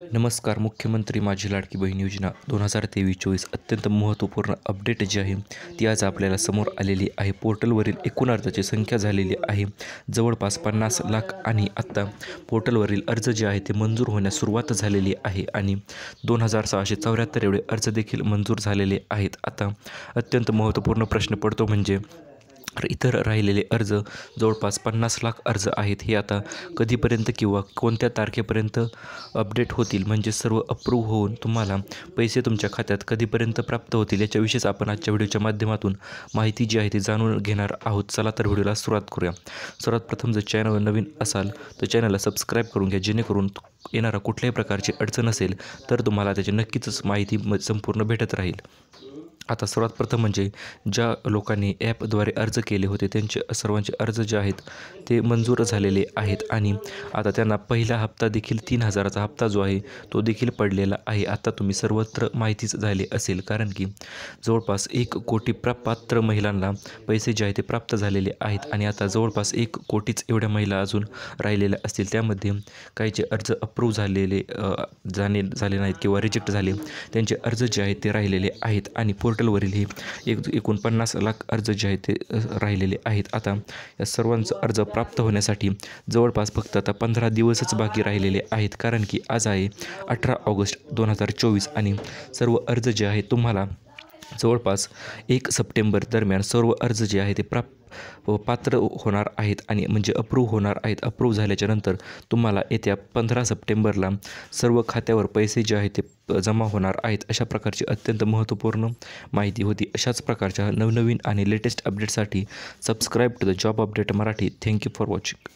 नमस्कार. मुख्यमंत्री माझी लाडकी बहीण योजना 2023-24 अत्यंत महत्त्वपूर्ण अपडेट जी आहे ती आज आपल्याला समोर आलेली आहे. पोर्टलवरील एकूण अर्जाची संख्या झालेली आहे जवळपास 50 लाख आणि आत्ता पोर्टलवरील अर्ज जे आहे ते मंजूर होण्यास सुरुवात झालेली आहे आणि 2674 एवढे अर्ज देखील मंजूर झालेले आहेत. आता अत्यंत महत्त्वपूर्ण प्रश्न पडतो म्हणजे इतर राहिलेले अर्ज जवळपास 50 लाख अर्ज आहेत. हे आता कधीपर्यंत किंवा कोणत्या तारखेपर्यंत अपडेट होतील, म्हणजे सर्व अप्रूव्ह होऊन तुम्हाला पैसे तुमच्या खात्यात कधीपर्यंत प्राप्त होतील, याच्याविषयीच आपण आजच्या व्हिडिओच्या माध्यमातून माहिती जी आहे ती जाणून घेणार आहोत. चला तर व्हिडिओला सुरुवात करूया. सर्वात प्रथम जर चॅनलवर नवीन असाल तर चॅनलला सबस्क्राईब करून घ्या, जेणेकरून येणारा कुठल्याही प्रकारची अडचण असेल तर तुम्हाला त्याची नक्कीच माहिती संपूर्ण भेटत राहील. आता सर्वात प्रथम म्हणजे ज्या लोकांनी ॲपद्वारे अर्ज केले होते त्यांचे सर्वांचे अर्ज जे आहेत ते मंजूर झालेले आहेत आणि आता त्यांना पहिला हप्ता देखील 3000चा हप्ता जो आहे तो देखील पडलेला आहे. आता तुम्ही सर्वत्र माहितीच झाले असेल, कारण की जवळपास 1 कोटी पात्र महिलांना पैसे जे आहे ते प्राप्त झालेले आहेत आणि आता जवळपास 1 कोटीच एवढ्या महिला अजून राहिलेल्या असतील. त्यामध्ये काहीचे अर्ज अप्रूव्ह झाले नाहीत किंवा रिजेक्ट झाले, त्यांचे अर्ज जे आहेत ते राहिलेले आहेत आणि पोर्टलवरील हे एकूण 50 लाख अर्ज जे आहेत ते राहिलेले आहेत. आता या सर्वांचा अर्ज प्राप्त होण्यासाठी जवळपास फक्त आता 15 दिवसच बाकी राहिलेले आहेत, कारण की आज आहे 18 ऑगस्ट 2024 आणि सर्व अर्ज जे आहेत तुम्हाला जवळपास 1 सप्टेंबर दरम्यान सर्व अर्ज जे आहे ते पात्र होणार आहेत आणि म्हणजे अप्रूव्ह होणार आहेत. अप्रूव्ह झाल्याच्या नंतर तुम्हाला येत्या 15 सप्टेंबरला सर्व खात्यावर पैसे जे आहेत ते जमा होणार आहेत. अशा प्रकारची अत्यंत महत्त्वपूर्ण माहिती होती. अशाच प्रकारच्या नवनवीन आणि लेटेस्ट अपडेटसाठी subscribe to the job update Marathi. Thank you for watching.